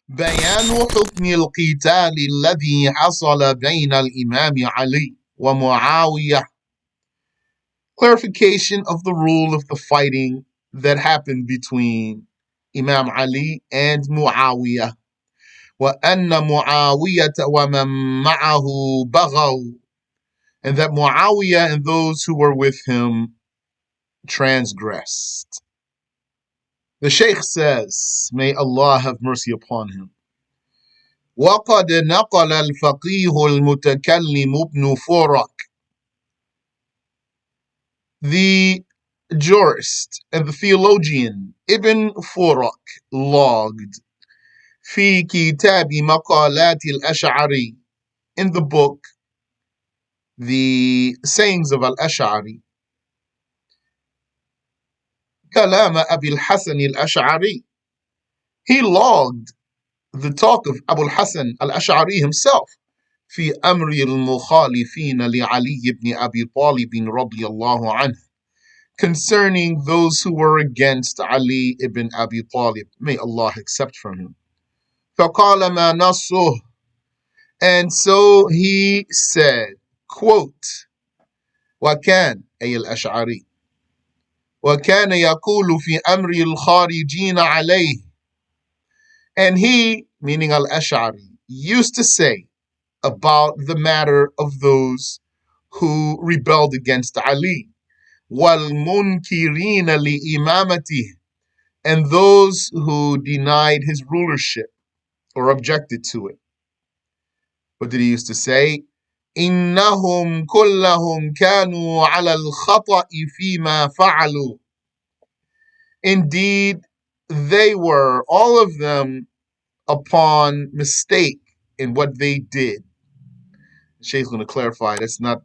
بيان حكم القتال الذي حصل بين الإمام علي ومعاوية. Clarification of the rule of the fighting that happened between Imam Ali and Muawiyah. وأن معاوية ومن معه بغوا, and that Muawiyah and those who were with him transgressed. The Shaykh says, may Allah have mercy upon him, وقد نقل الفقيه المتكلم ابن فورك, the jurist and the theologian Ibn Furak logged في كتاب مقالات الأشعري, in the book The Sayings of Al-Ash'ari, كلام أبي الحسن الأشعري, he logged the talk of Abu al-Hasan al-Ash'ari himself في أمر المخالفين لعلي بن أبي طالب رضي الله عنه, concerning those who were against Ali ibn Abi Talib, may Allah accept from him. فقال ما نصه, and so he said, quote, وكان أي الأشعري وكان يقول في أمر الخارجين عليه, and he, meaning al-Ash'ari, used to say about the matter of those who rebelled against Ali, وَالْمُنْكِرِينَ لِإِمَامَتِهِ, and those who denied his rulership or objected to it. What did he used to say? إِنَّهُمْ كُلَّهُمْ كَانُوا عَلَى الْخَطَأِ فِيمَا فَعَلُوا, indeed, they were, all of them, upon mistake in what they did. The Shaykh's going to clarify that's not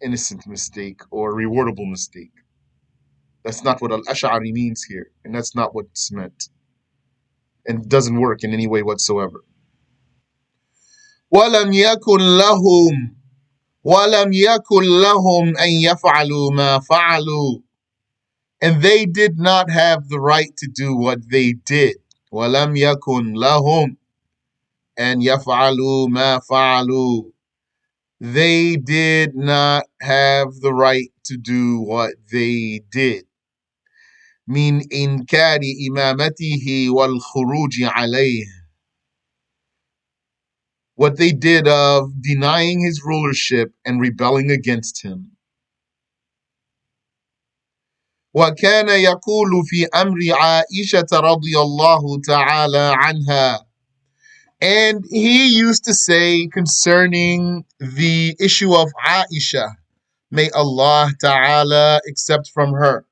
innocent mistake or rewardable mistake. That's not what al-Ash'ari means here, and that's not what's meant, and it doesn't work in any way whatsoever. وَلَمْ يَكُنْ لَهُمْ أَنْ يَفْعَلُوا مَا فَعَلُوا, and they did not have the right to do what they did. وَلَمْ يَكُنْ لَهُمْ أَنْ يَفْعَلُوا مَا فَعَلُوا, they did not have the right to do what they did. من إنكار إمامته والخروج عليه, what they did of denying his rulership and rebelling against him. وكان يقول في أمر عائشة رضي الله تعالى عنها, and he used to say concerning the issue of Aisha, may Allah Ta'ala accept from her,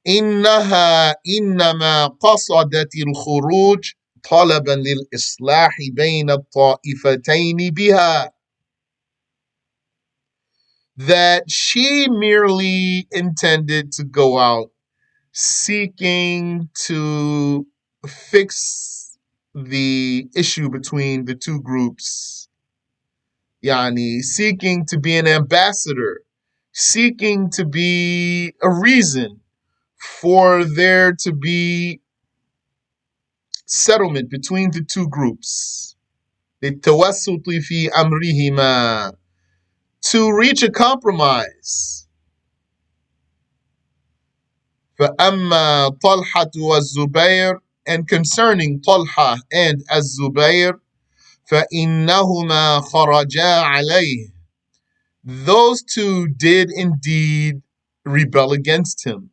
إنها إنما قصدت الخروج طلبا للإصلاح بين الطائفتين بها, that she merely intended to go out seeking to fix the issue between the two groups, yani seeking to be an ambassador, seeking to be a reason for there to be settlement between the two groups, للتوسط في أمرهما, to reach a compromise. فأما طلحة والزبير, and concerning Talha and Az-Zubair, فإنهما خرجا عليه, those two did indeed rebel against him.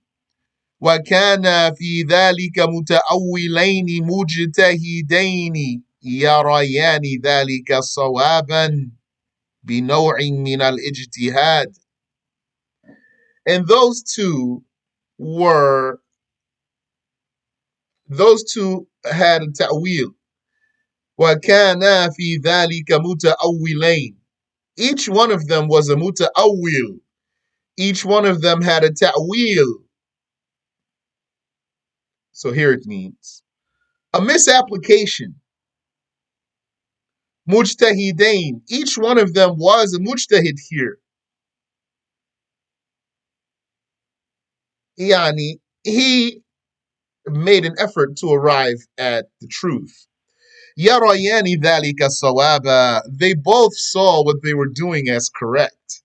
وكان في ذلك متأولين مجتهدين يريان ذلك صوابا بنوع من الاجتهاد, and those two had a ta'wil. وكان في ذلك متأولين, each one of them was a muta'awwil, each one of them had a ta'wil. So here it means a misapplication. Mujtahidain, each one of them was a mujtahid here. Yani, he made an effort to arrive at the truth. يريان ذلك صوابا. They both saw what they were doing as correct.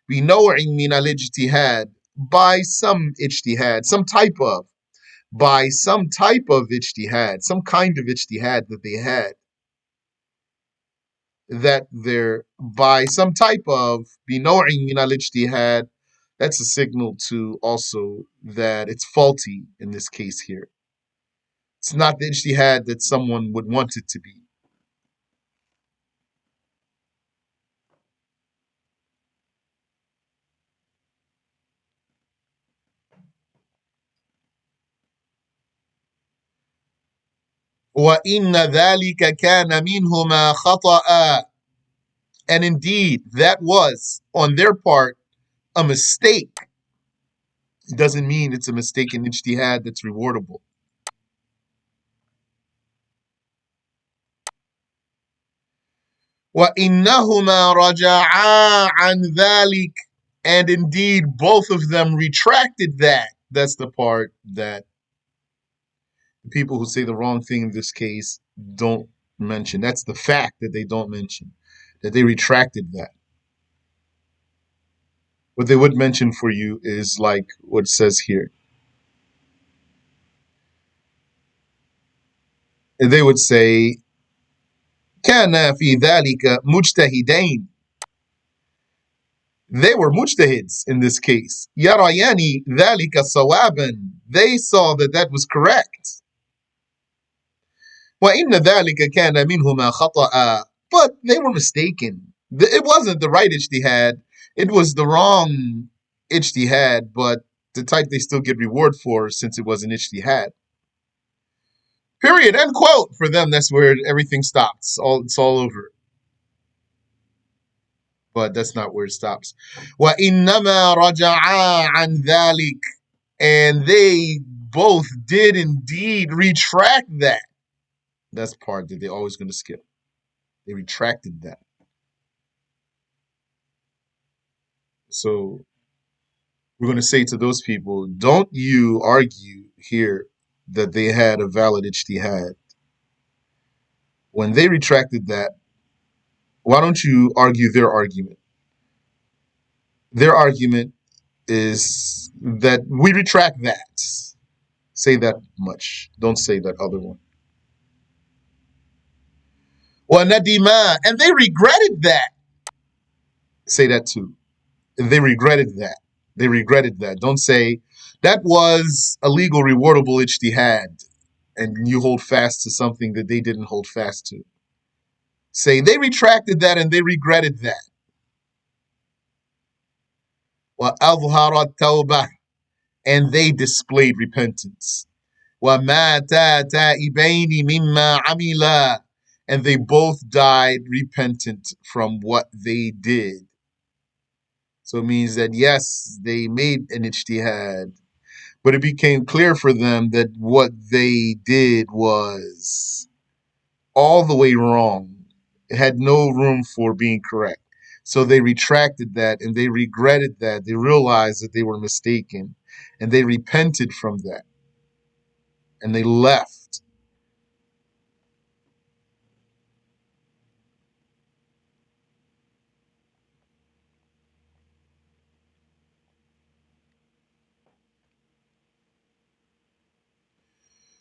بنوع من الاجتهاد, by some ijtihad, by some type of ijtihad, some kind of ijtihad that they had, that they're by some type of بنوع من الاجتهاد, that's a signal to also that it's faulty in this case here. It's not the ijtihad that someone would want it to be. وَإِنَّ ذَلِكَ كَانَ مِنْهُمَا خَطَأً. And indeed, that was, on their part, a mistake. It doesn't mean it's a mistake in ijtihad that's rewardable. وَإِنَّهُمَا رَجَعَا عَنْ ذَلِكَ. And indeed, both of them retracted that. That's the part that the people who say the wrong thing in this case don't mention. That's the fact that they don't mention, that they retracted that. What they would mention for you is like what it says here. They would say, كان في ذلك مجتهدين. They were mujtahids in this case. يريان ذلك صوابا. They saw that that was correct. وإن ذلك كان منهما خطأ. But they were mistaken. It wasn't the right ijtihad. It was the wrong ijtihad, but the type they still get reward for since it was an ijtihad. Period. End quote. For them, that's where everything stops. It's all over. But that's not where it stops. وَإِنَّمَا رَجَعَا عَنْ ذَلِكَ. And they both did indeed retract that. That's part that they're always going to skip. They retracted that. So we're going to say to those people, don't you argue here that they had a valid ijtihad. When they retracted that, why don't you argue their argument? Their argument is that we retract that. Say that much. Don't say that other one. وَنَدِمَا. And they regretted that. Say that too. They regretted that. They regretted that. Don't say that was a legal rewardable ijtihad and you hold fast to something that they didn't hold fast to. Say they retracted that and they regretted that. وَأَظْهَرَ التَّوْبَةِ. And they displayed repentance. وَمَاتَا تَائِبَيْنِ مِمَّا عَمِلَا. And they both died repentant from what they did. So it means that yes, they made an ijtihad, but it became clear for them that what they did was all the way wrong. It had no room for being correct. So they retracted that and they regretted that. They realized that they were mistaken and they repented from that and they left.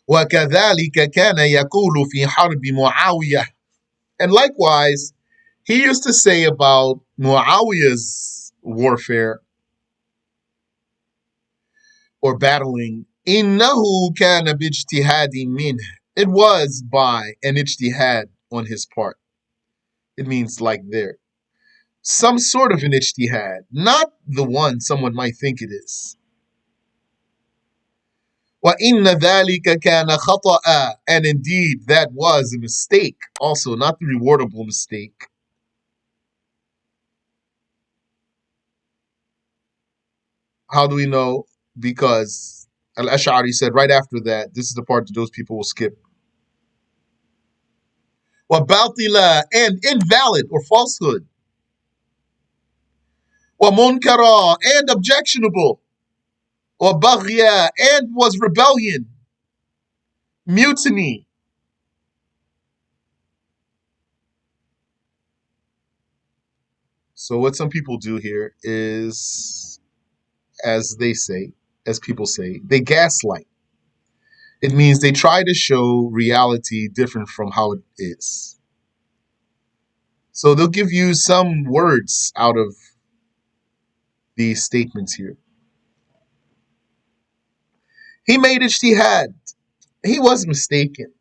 وَكَذَلِكَ كَانَ يَقُولُ فِي حَرْبِ مُعَاوِيَةَ. And likewise, he used to say about Muawiyah's warfare or battling, إِنَّهُ كَانَ بِاجْتِهَادٍ مِّنْهِ. It was by an ijtihad on his part. It means like there. Some sort of an ijtihad, not the one someone might think it is. وَإِنَّ ذَلِكَ كَانَ خَطَأً. And indeed, that was a mistake. Also, not the rewardable mistake. How do we know? Because Al-Ash'ari said right after that, this is the part that those people will skip. وَبَاطِلًا. And invalid or falsehood. وَمُنْكَرًا. And objectionable. وَبَغْيًا. And was rebellion. mutiny. So what some people do here is, as they say, as people say, they gaslight. It means they try to show reality different from how it is. So they'll give you some words out of these statements here. He made ijtihad. He was mistaken.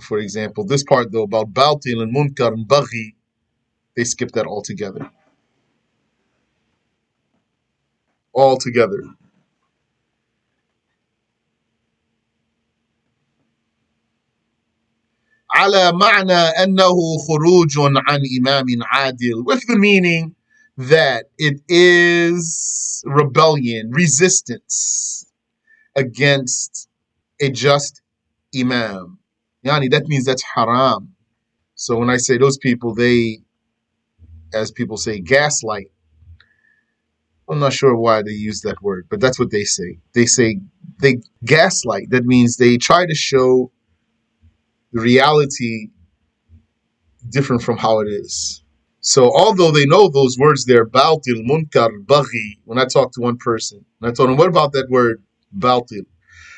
For example, this part though about Baltil and Munkar and Baghi, they skip that altogether. Altogether. على معنى أنه خروج عن إمام عادل, with the meaning that it is rebellion, resistance against a just imam. Yani, that means that's haram. So when I say those people, they, as people say, gaslight. I'm not sure why they use that word, but that's what they say. They say they gaslight. That means they try to show the reality different from how it is. So although they know those words there, Baltil, Munkar, Baghi, when I talked to one person, and I told him, what about that word, Baltil?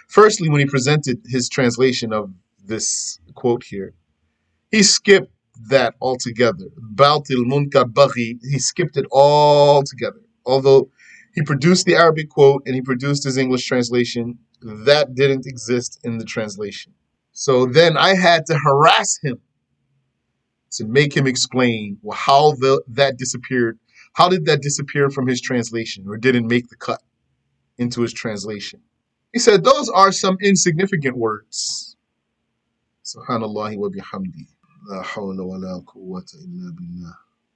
Firstly, when he presented his translation of this quote here, he skipped that altogether. Baltil, Munkar, Baghi, he skipped it all together. Although he produced the Arabic quote and he produced his English translation, that didn't exist in the translation. So then I had to harass him to make him explain how that disappeared. How did that disappear from his translation or didn't make the cut into his translation? He said, those are some insignificant words. Subhanallah wa bihamdi. La hawla wa la quwwata illa billah.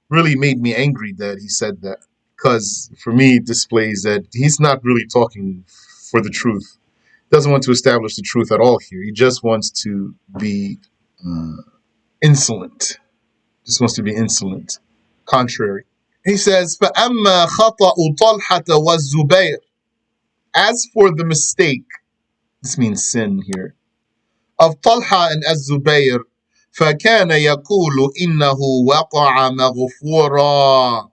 Really made me angry that he said that, because for me it displays that he's not really talking for the truth. Doesn't want to establish the truth at all here. He just wants to be insolent. Just wants to be insolent. Contrary. He says, فَأَمَّا خَطَأُ طَلْحَةَ وَالزُّبَيْرِ. As for the mistake, this means sin here, of Talha and Az-Zubayr, فَكَانَ يَقُولُ إِنَّهُ وَقَعَ مَغْفُورًا.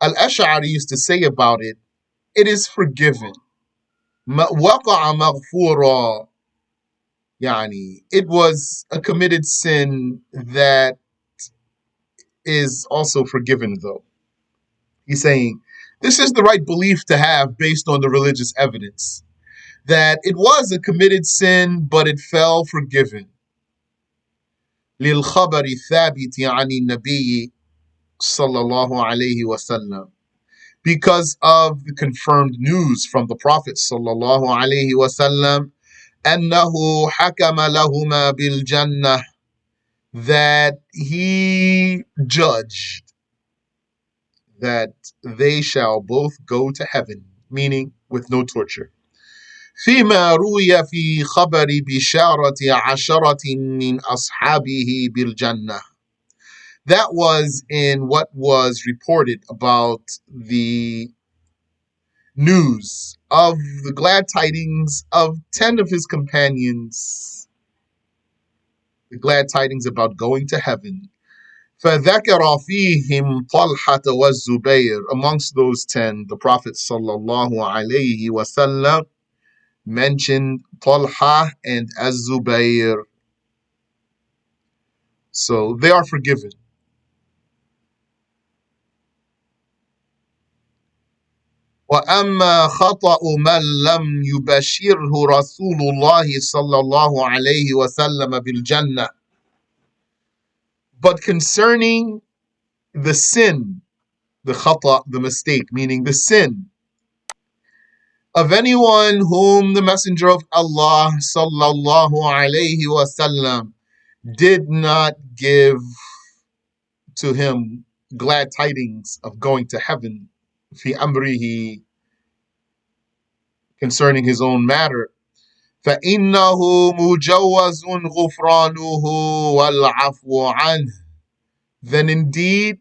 Al-Ash'ari used to say about it, it is forgiven. وَقَعَ مَغْفُورًا. Yani, it was a committed sin that is also forgiven though. He's saying, this is the right belief to have based on the religious evidence, that it was a committed sin, but it fell forgiven. للخبر الثابت عن النبي صلى الله عليه وسلم, because of the confirmed news from the Prophet صلى الله عليه وسلم أنه حكم لهما بالجنة, that he judged that they shall both go to heaven, meaning with no torture. فيما روي في خبر بشارة عشرة من أصحابه بالجنة. That was in what was reported about the news of the glad tidings of 10 of his companions, the glad tidings about going to heaven. فذكر فيهم طلحة والزبير. Amongst those 10, the Prophet sallallahu alayhi wasallam mentioned Talha and Az-Zubayr. So they are forgiven. وأما خطأ من لم يبشره رسول الله صلى الله عليه وسلم بالجنة. But concerning the sin, the khata, the mistake, meaning the sin of anyone whom the Messenger of Allah sallallahu alayhi wasallam did not give to him glad tidings of going to heaven, fi amrihi, concerning his own matter, فإنه مجوز غفرانه والعفو عنه. Then indeed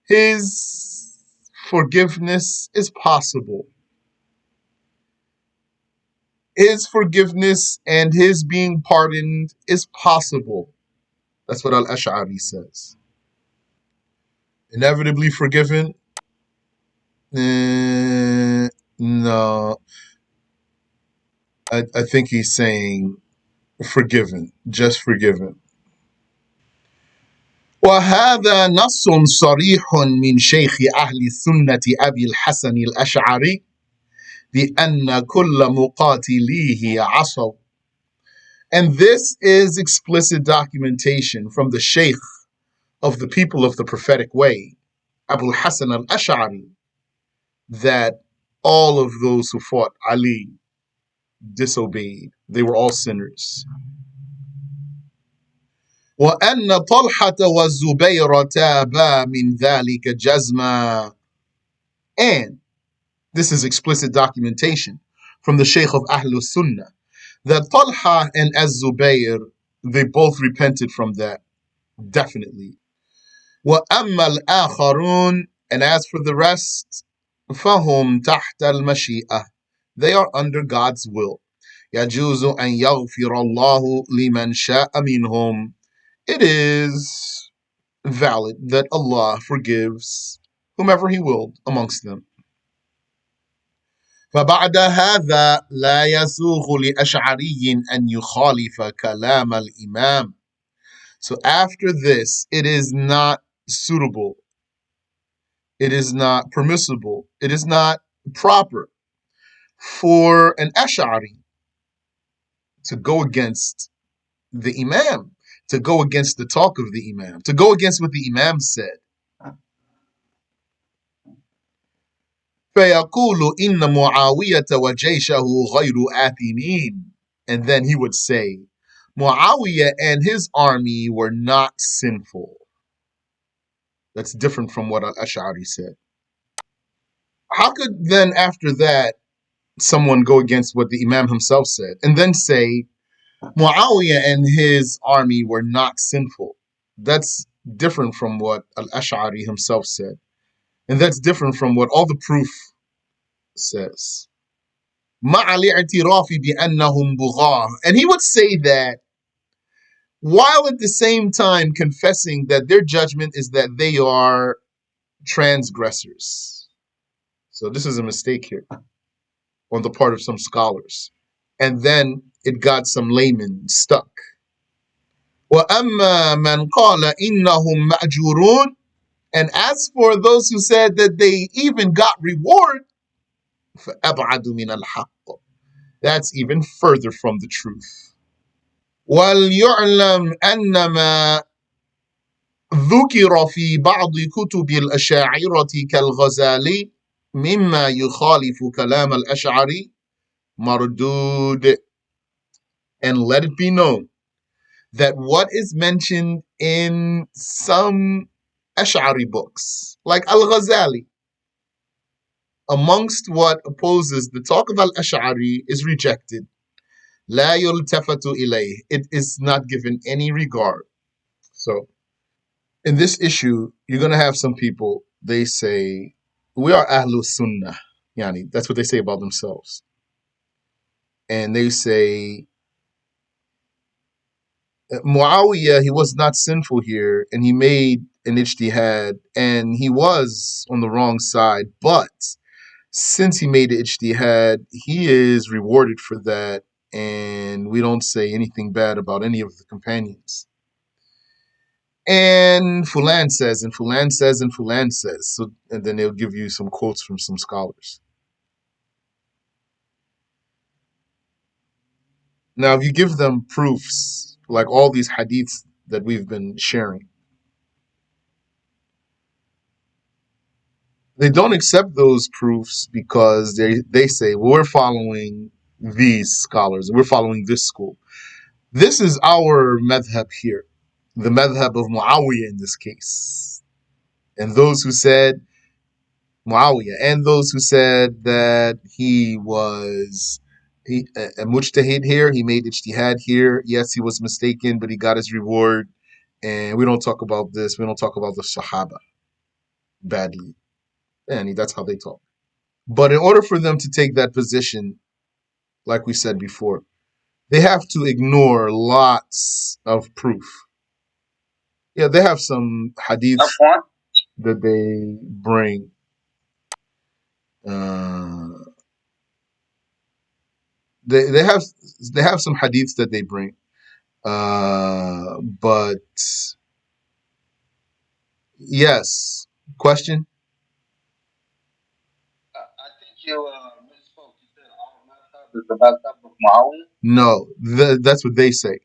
his forgiveness is possible. his forgiveness and his being pardoned is possible. That's what Al-Ash'ari says. Inevitably forgiven? No. I think he's saying forgiven, just forgiven. وهذا نص صريح من شيخ أهل السنة أبي الحسن الأشعري بأن كل مقاتليه عصوا. And this is explicit documentation from the Sheikh of the people of the prophetic way, Abu Hassan al-Ash'ari, that all of those who fought Ali disobeyed. They were all sinners. وأن طلحة والزبير تابا من ذلك جزما. And this is explicit documentation from the Sheikh of Ahlul Sunnah that Talha and Az-Zubayr, they both repented from that, definitely. وَأَمَّا الْآخَرُونَ, and as for the rest, فَهُمْ تَحْتَ الْمَشِيئَةِ, they are under God's will. يَجُوزُ أَنْ يَغْفِرَ اللَّهُ لِمَنْ شَاءَ مِنْهُمْ. It is valid that Allah forgives whomever He willed amongst them. فبعد هذا لا يسوغ لأشعري أن يخالف كلام الإمام. So after this, it is not suitable, it is not permissible, it is not proper for an Ash'ari to go against the Imam, to go against the talk of the Imam, to go against what the Imam said. فيقول إن معاوية وجيشه غير آثمين. And then he would say, Muawiyah and his army were not sinful. That's different from what Al-Ash'ari said. How could then after that someone go against what the Imam himself said and then say Muawiyah and his army were not sinful? That's different from what Al-Ash'ari himself said. And that's different from what all the proof says. مع الاعتراف بأنهم بغاة. And he would say that while at the same time confessing that their judgment is that they are transgressors. So this is a mistake here on the part of some scholars. And then it got some laymen stuck. وَأَمَّا مَنْ قَالَ إِنَّهُمْ مَأْجُورُونَ. And as for those who said that they even got reward, فَأَبْعَدُ مِنَ الْحَقِّ. That's even further from the truth. وَلْيُعْلَمْ أَنَّمَا ذُكِرَ في بعض كتب الأشاعرة كالغزالي مما يخالف كلام الأشعري مردود. And let it be known that what is mentioned in some Ash'ari books, like Al-Ghazali, amongst what opposes the talk of Al-Ash'ari is rejected. لا يلتفت إليه. It is not given any regard. So, in this issue, you're going to have some people, they say, we are Ahlul Sunnah. Yani, that's what they say about themselves. And they say, Muawiyah, he was not sinful here, and he made an ijtihad, and he was on the wrong side, but since he made the ijtihad, he is rewarded for that, and we don't say anything bad about any of the companions. And Fulan says, and Fulan says, and Fulan says. So, and then they'll give you some quotes from some scholars. Now, if you give them proofs, like all these hadiths that we've been sharing, they don't accept those proofs because they say, well, we're following these scholars, we're following this school. This is our madhab here, the madhab of Muawiyah in this case. And those who said Muawiyah, and those who said that he was a mujtahid here, he made ijtihad here. Yes, he was mistaken, but he got his reward. And we don't talk about this. We don't talk about the Sahaba badly. And that's how they talk. But in order for them to take that position, like we said before, they have to ignore lots of proof. Yeah, they have some hadiths that they bring. Uh, they have some hadiths that they bring. But yes, question. I think you misspoke. You said all madhab is the madhab of Muawiyah? No, that's what they say,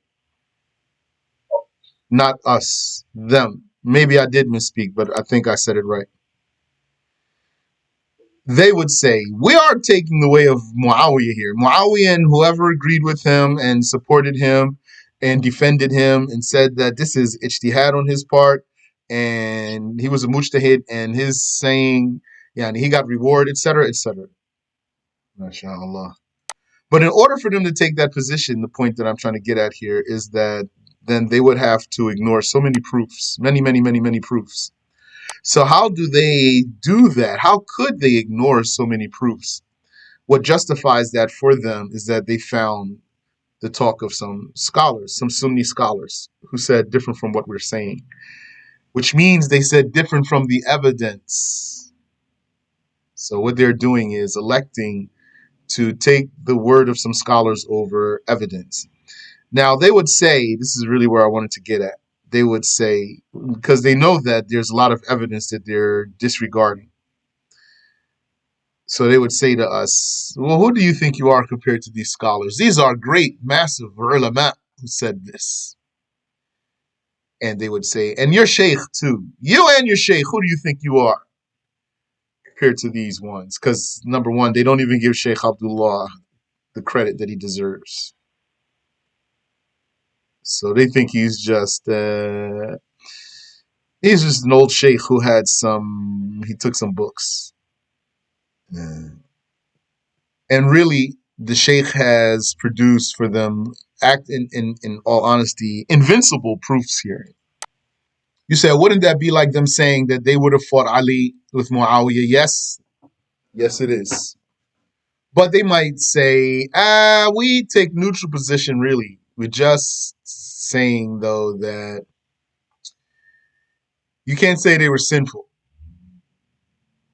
not us. Them. Maybe I did misspeak, but I think I said it right. They would say, we are taking the way of Muawiyah here. Muawiyah and whoever agreed with him and supported him and defended him and said that this is ijtihad on his part and he was a mujtahid and his saying, yeah, and he got reward, etc., etc. MashaAllah. But in order for them to take that position, the point that I'm trying to get at here is that then they would have to ignore so many proofs, many, many, many, many proofs. So how do they do that? How could they ignore so many proofs? What justifies that for them is that they found the talk of some scholars, some Sunni scholars, who said different from what we're saying, which means they said different from the evidence. So what they're doing is electing to take the word of some scholars over evidence. Now, they would say, this is really where I wanted to get at. They would say, because they know that there's a lot of evidence that they're disregarding. So they would say to us, well, who do you think you are compared to these scholars? These are great, massive ulama who said this. And they would say, and your sheikh too. You and your sheikh, who do you think you are compared to these ones? Because number one, they don't even give Sheikh Abdullah the credit that he deserves. So they think he's just an old sheikh who had he took some books. And really, the sheikh has produced for them, in all honesty, invincible proofs here. You said, wouldn't that be like them saying that they would have fought Ali with Muawiyah? Yes. Yes, it is. But they might say, we take neutral position, really. We're just saying, though, that you can't say they were sinful.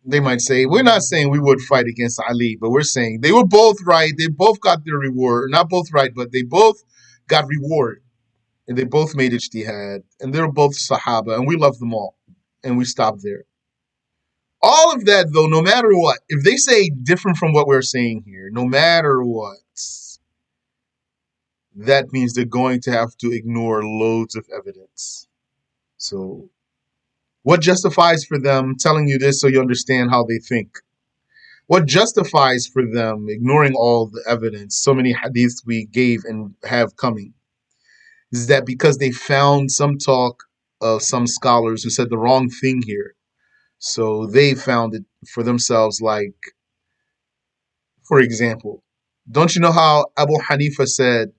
They might say, we're not saying we would fight against Ali, but we're saying they were both right. They both got their reward. Not both right, but they both got reward. And they both made ijtihad. And they're both Sahaba. And we love them all. And we stop there. All of that, though, no matter what, if they say different from what we're saying here, no matter what, that means they're going to have to ignore loads of evidence. So what justifies for them telling you this so you understand how they think? What justifies for them ignoring all the evidence, so many hadiths we gave and have coming, is that because they found some talk of some scholars who said the wrong thing here. So they found it for themselves, like, for example, don't you know how Abu Hanifa said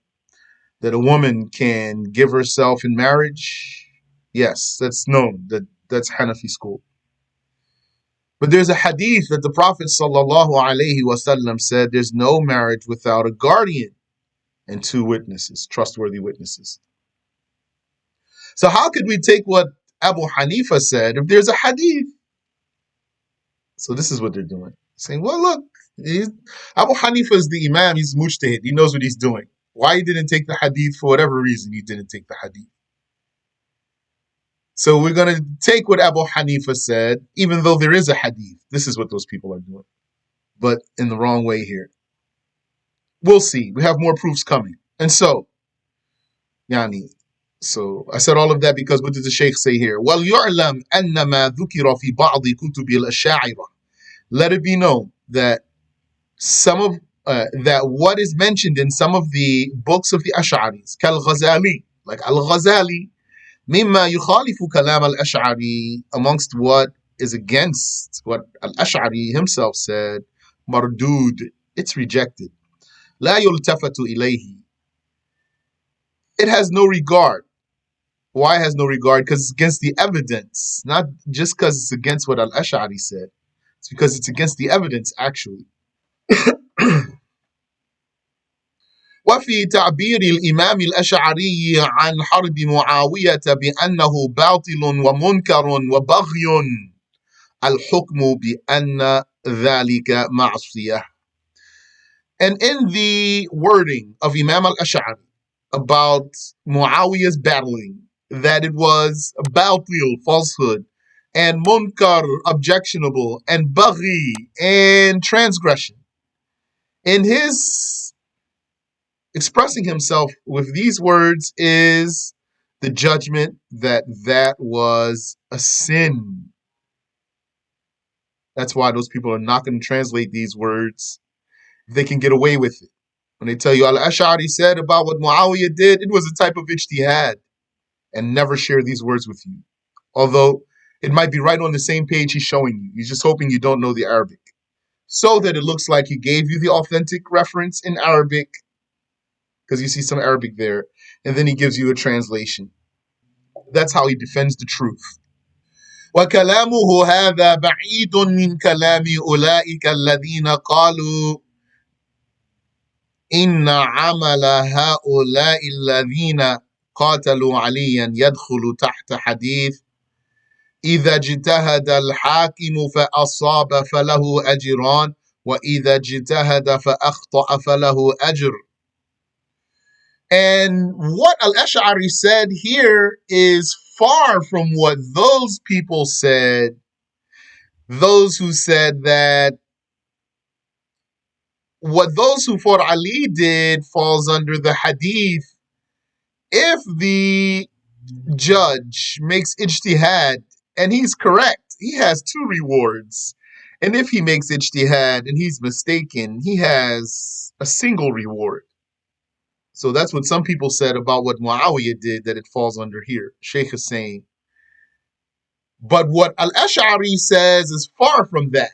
that a woman can give herself in marriage? Yes, that's known. That's Hanafi school. But there's a hadith that the Prophet ﷺ said there's no marriage without a guardian and two witnesses, trustworthy witnesses. So how could we take what Abu Hanifa said if there's a hadith? So this is what they're doing. Saying, well, look, Abu Hanifa is the Imam, he's mujtahid, he knows what he's doing. Why he didn't take the hadith, for whatever reason, he didn't take the hadith. So we're going to take what Abu Hanifa said, even though there is a hadith. This is what those people are doing. But in the wrong way here. We'll see. We have more proofs coming. And so, so I said all of that because what did the Shaykh say here? وَلْيُعْلَمْ أَنَّمَا ذُكِرَ فِي بَعْضِ كُتُبِ الْأَشَاعِرَةِ. Let it be known that that what is mentioned in some of the books of the Ash'aris, كالغزالي, like Al-Ghazali, مما يخالف كلام الأشعري, amongst what is against what Al-Ash'ari himself said, mardud, it's rejected. لا يلتفت إليه. It has no regard. Why has no regard? Because it's against the evidence, not just because it's against what Al-Ash'ari said. It's because it's against the evidence, actually. وفي تعبير الإمام الأشعري عن حرب معاوية بأنه باطل ومنكر وبغي الحكم بأن ذلك معصية. And in the wording of Imam al-Ash'ari about Muawiyah's battling, that it was batil, falsehood, and munkar, objectionable, and baghi, and transgression. In his expressing himself with these words is the judgment that that was a sin. That's why those people are not going to translate these words. They can get away with it. When they tell you Al-Ash'ari said about what Muawiyah did, it was a type of ijtihad, and never share these words with you. Although it might be right on the same page he's showing you. He's just hoping you don't know the Arabic. So that it looks like he gave you the authentic reference in Arabic, because you see some Arabic there, and then he gives you a translation. That's how he defends the truth. وكلامه هذا بعيد من كلام أولئك الذين قالوا إن عمل هؤلاء الذين قاتلوا عليا يدخل تحت حديث إذا اجتهد الحاكم فأصاب فله أجران وإذا اجتهد فأخطأ فله أجر. And what Al-Ash'ari said here is far from what those people said, those who said that what those who fought Ali did falls under the hadith. If the judge makes ijtihad and he's correct, he has two rewards. And if he makes ijtihad and he's mistaken, he has a single reward. So that's what some people said about what Muawiyah did, that it falls under here. Sheikh is saying. But what Al-Ash'ari says is far from that.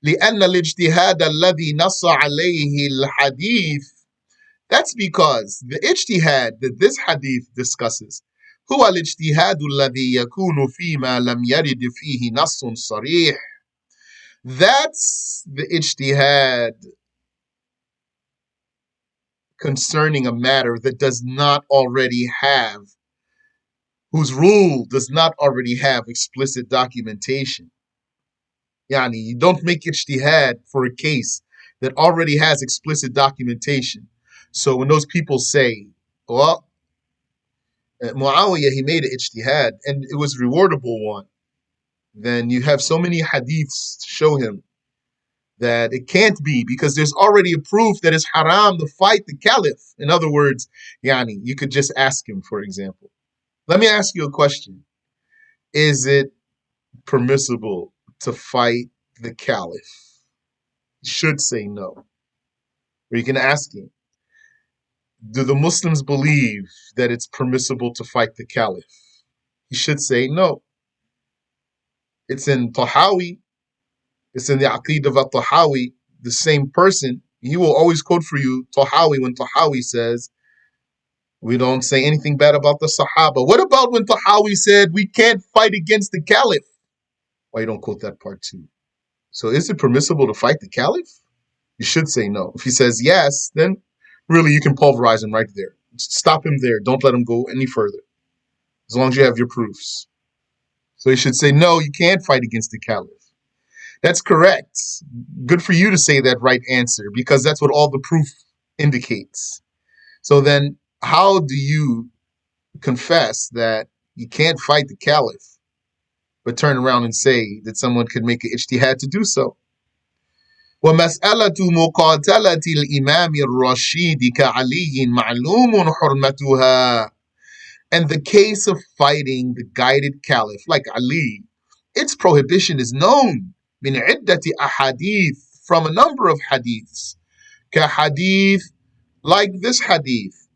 لأن الاجتهاد الذي نص عليه الحديث, that's because the ijtihad that this hadith discusses هو الاجتهاد الذي يكون فيما لم يرد فيه نص صريح. That's the ijtihad concerning a matter that does not already have, whose rule does not already have explicit documentation. Yani, you don't make ijtihad for a case that already has explicit documentation. So when those people say, well, Muawiyah, he made an ijtihad and it was a rewardable one, then you have so many hadiths to show him that it can't be, because there's already a proof that it's haram to fight the caliph. In other words, yani, you could just ask him, for example. Let me ask you a question. Is it permissible to fight the caliph? You should say no. Or you can ask him, do the Muslims believe that it's permissible to fight the caliph? You should say no. It's in Tahawi. It's in the Aqeedah of Tahawi. The same person, he will always quote for you Tahawi when Tahawi says, we don't say anything bad about the Sahaba. What about when Tahawi said we can't fight against the caliph? Why you don't quote that part too? So is it permissible to fight the caliph? You should say no. If he says yes, then really you can pulverize him right there. Stop him there. Don't let him go any further, as long as you have your proofs. So you should say, no, you can't fight against the caliph. That's correct. Good for you to say that right answer, because that's what all the proof indicates. So then how do you confess that you can't fight the caliph, but turn around and say that someone could make an ijtihad to do so? ومسألة مقاتلة الإمام الرشيد كعلي معلوم حرمتها. And the case of fighting the guided caliph like Ali, its prohibition is known من عدة أحاديث, from a number of hadiths. كحديث, like this hadith,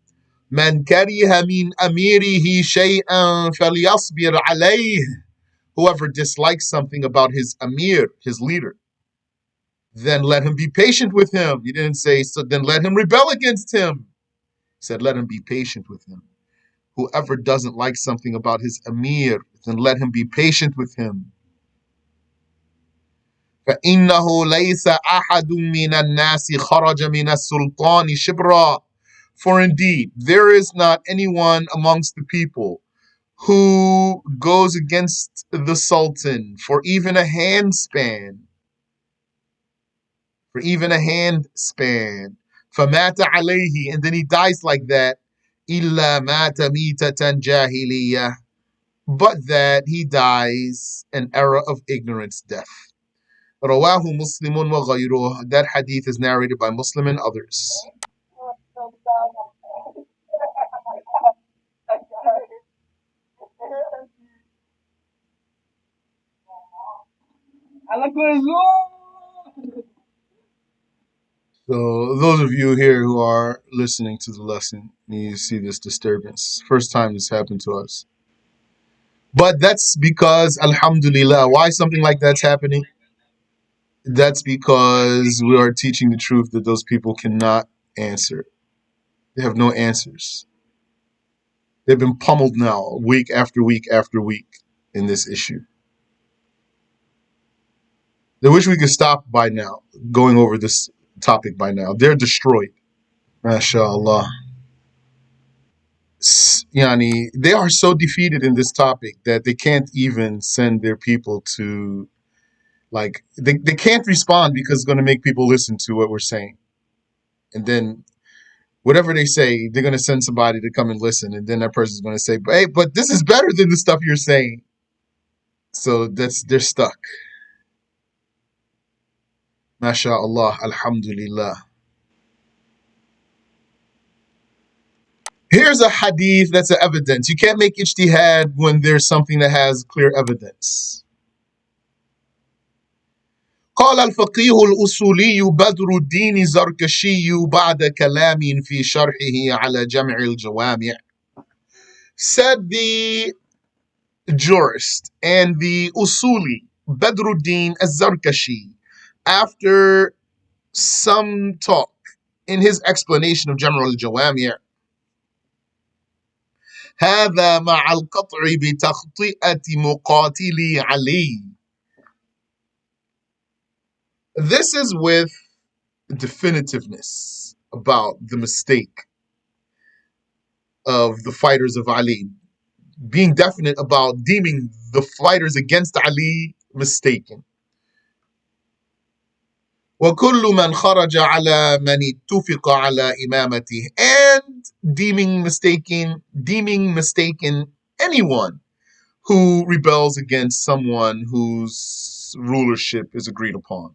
من كره من أميره شيئا فليصبر عليه. Whoever dislikes something about his amir, his leader, then let him be patient with him. He didn't say, so then let him rebel against him. He said, let him be patient with him. Whoever doesn't like something about his amir, then let him be patient with him. فإنه ليس أحد من الناس خرج من السلطان شبرا. For indeed, there is not anyone amongst the people who goes against the Sultan for even a handspan. For even a handspan. فَمَاتَ عَلَيْهِ, and then he dies like that. إِلَّا مَاتَ مِيتَةً جَاهِلِيَّةً, but that he dies an era of ignorance death. رواه مسلم وغيره. That hadith is narrated by Muslim and others. So those of you here who are listening to the lesson, you see this disturbance. First time this happened to us. But that's because, alhamdulillah, why something like that's happening? That's because we are teaching the truth that those people cannot answer. They have no answers. They've been pummeled now, week after week after week, in this issue. They wish we could stop by now, going over this topic by now. They're destroyed. MashaAllah. Yani, they are so defeated in this topic that they can't even send their people to, like, they can't respond because it's going to make people listen to what we're saying. And then whatever they say, they're going to send somebody to come and listen. And then that person's going to say, hey, but this is better than the stuff you're saying. So they're stuck. MashaAllah, alhamdulillah. Here's a hadith that's an evidence. You can't make ijtihad when there's something that has clear evidence. قال الفقيه الأصولي بدر الدين الزركشي بعد كلام في شرحه على جمع الجوامع. Said the jurist and the Usuli, Badruddin al-Zarkashi, after some talk in his explanation of Jamr al-Jawami', هذا مع القطع بتخطئة مقاتلي علي. This is with definitiveness about the mistake of the fighters of Ali, being definite about deeming the fighters against Ali mistaken. وكل من خرج على من اتفق على إمامته, and deeming mistaken anyone who rebels against someone whose rulership is agreed upon.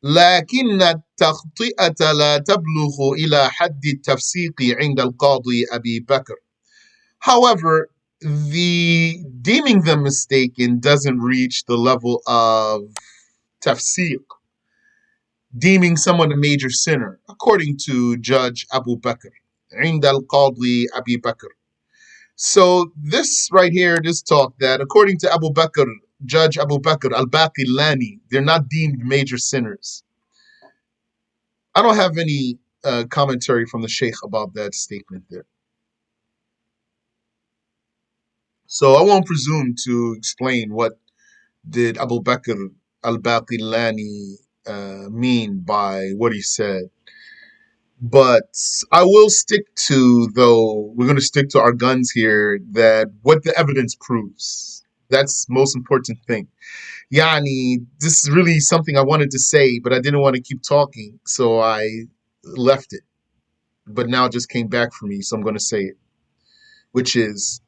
لكن التخطئة لا تبلغ إلى حد التفسيق عند القاضي أبي بكر. However, the deeming them mistaken doesn't reach the level of tafsiq, deeming someone a major sinner, according to Judge Abu Bakr, عند القاضي أبي بكر. So this right here, this talk that according to Abu Bakr, Judge Abu Bakr al-Baqillani, they're not deemed major sinners. I don't have any commentary from the Sheikh about that statement there. So I won't presume to explain what did Abu Bakr al-Baqillani mean by what he said. But I will stick to, though, we're going to stick to our guns here, that what the evidence proves. That's the most important thing. Yani, this is really something I wanted to say, but I didn't want to keep talking, so I left it. But now it just came back for me, so I'm going to say it, which is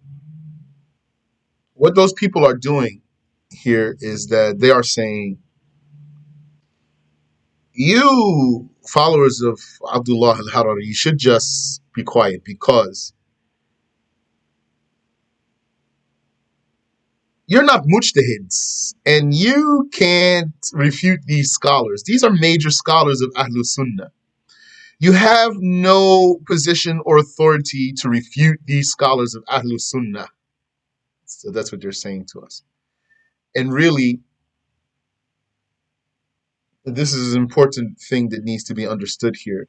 what those people are doing here is that they are saying, you followers of Abdullah al-Harari, you should just be quiet because you're not mujtahids and you can't refute these scholars. These are major scholars of Ahlul Sunnah. You have no position or authority to refute these scholars of Ahlul Sunnah. So that's what they're saying to us. And really, this is an important thing that needs to be understood here.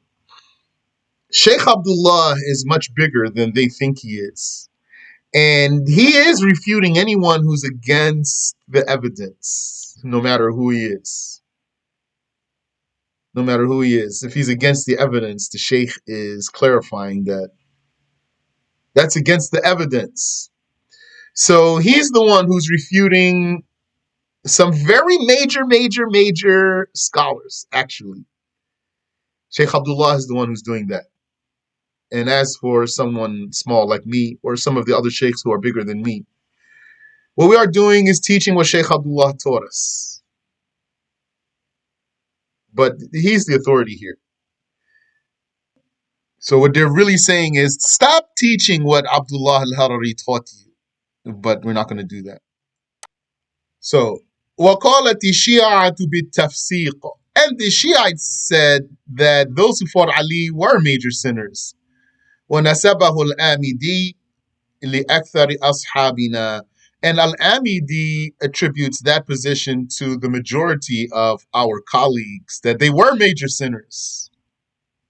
Sheikh Abdullah is much bigger than they think he is. And he is refuting anyone who's against the evidence, no matter who he is. No matter who he is. If he's against the evidence, the Sheikh is clarifying that that's against the evidence. So he's the one who's refuting some very major scholars, actually. Sheikh Abdullah is the one who's doing that. And as for someone small like me, or some of the other sheikhs who are bigger than me, what we are doing is teaching what Sheikh Abdullah taught us. But he's the authority here. So what they're really saying is, stop teaching what Abdullah al-Harari taught you. But we're not going to do that. So, وَقَالَتِ الشِّيَعَةُ بِالتَّفْسِيقِ. And the Shiites said that those who fought Ali were major sinners. وَنَسَبَهُ الْآمِدِي لِأَكْثَرِ أَصْحَابِنَا. And Al-Amidi attributes that position to the majority of our colleagues, that they were major sinners.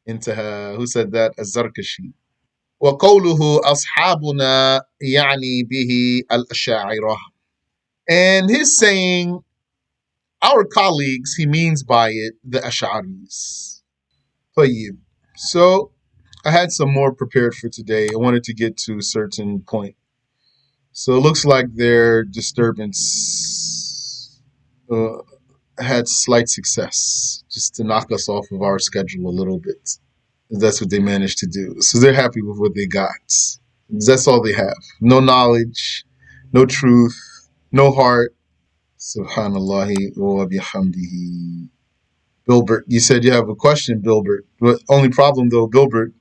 Intaha. Who said that? Az-Zarkashi. وَقَوْلُهُ أَصْحَابُنَا يَعْنِي بِهِ الْأَشَاعِرَةِ. And his saying, our colleagues, he means by it the Ash'aris. طيب. So I had some more prepared for today. I wanted to get to a certain point. So it looks like their disturbance had slight success, just to knock us off of our schedule a little bit. That's what they managed to do. So they're happy with what they got. That's all they have. No knowledge, no truth, no heart. Subhanallahi wa bihamdihi. Bilbert, you said you have a question, Bilbert. The only problem, though, Bilbert,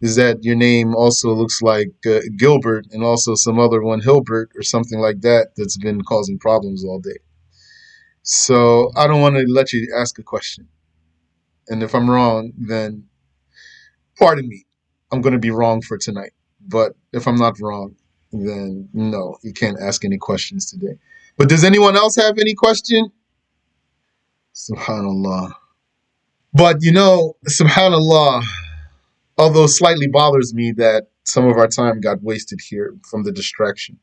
is that your name also looks like Gilbert and also some other one, Hilbert, or something like that, that's been causing problems all day. So I don't want to let you ask a question. And if I'm wrong, then pardon me. I'm going to be wrong for tonight. But if I'm not wrong, then no, you can't ask any questions today. But does anyone else have any question? Subhanallah. But subhanallah, although slightly bothers me that some of our time got wasted here from the distraction,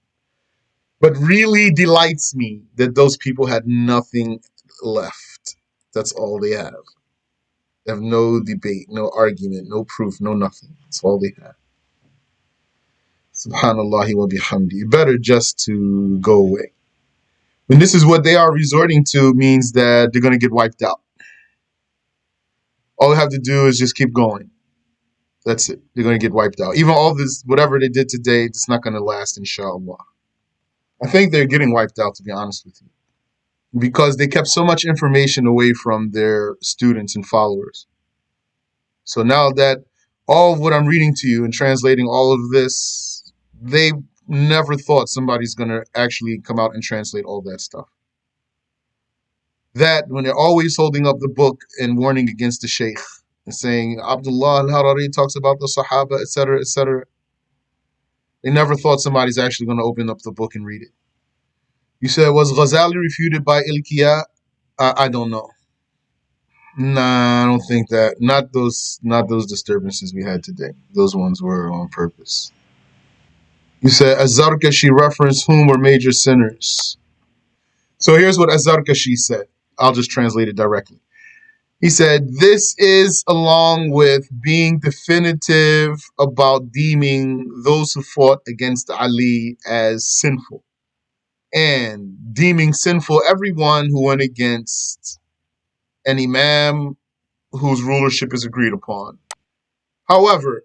but really delights me that those people had nothing left. That's all they have. They have no debate, no argument, no proof, no nothing. That's all they have. Subhanallah wa bihamdi. Better just to go away. When this is what they are resorting to, means that they're going to get wiped out. All they have to do is just keep going. That's it. They're going to get wiped out. Even all this, whatever they did today, it's not going to last, inshallah. I think they're getting wiped out, to be honest with you, because they kept so much information away from their students and followers. So now that all of what I'm reading to you and translating all of this, they never thought somebody's going to actually come out and translate all that stuff. That when they're always holding up the book and warning against the Sheikh and saying, Abdullah al-Harari talks about the Sahaba, etc., etc., they never thought somebody's actually going to open up the book and read it. You said, was Ghazali refuted by Ilkiya? I don't know. Nah, I don't think that. Not those disturbances we had today. Those ones were on purpose. You said Az-Zarkashi referenced whom were major sinners. So here's what Az-Zarkashi said. I'll just translate it directly. He said, this is along with being definitive about deeming those who fought against Ali as sinful, and deeming sinful everyone who went against an imam whose rulership is agreed upon. However,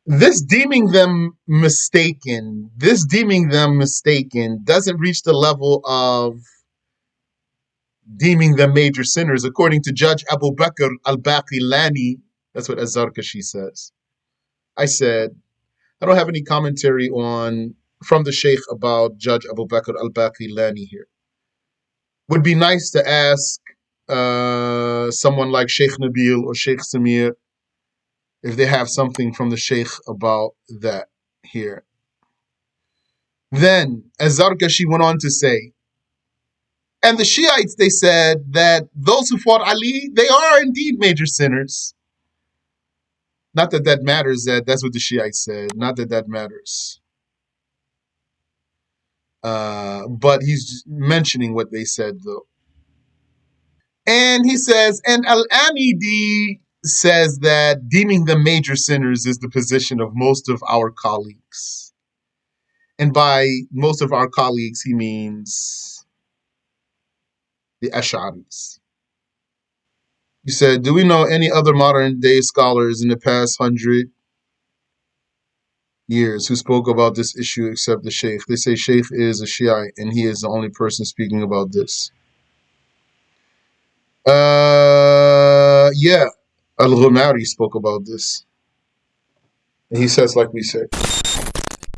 this deeming them mistaken doesn't reach the level of deeming them major sinners, according to Judge Abu Bakr al-Baqillani. That's what Az-Zarkashi says. I said, I don't have any commentary from the Sheikh about Judge Abu Bakr al-Baqillani here. Would be nice to ask someone like Sheikh Nabil or Sheikh Samir if they have something from the Sheikh about that here. Then Az-Zarkashi went on to say, and the Shiites, they said that those who fought Ali, they are indeed major sinners. Not that that matters, that's what the Shiites said. Not that that matters. But he's mentioning what they said, though. And he says, and Al-Amidi says that deeming them major sinners is the position of most of our colleagues. And by most of our colleagues, he means the Ash'aris. He said, do we know any other modern day scholars in the past 100 years who spoke about this issue except the Sheikh? They say Sheikh is a Shiite and he is the only person speaking about this. Yeah, Al-Ghumari spoke about this. And he says, like we said.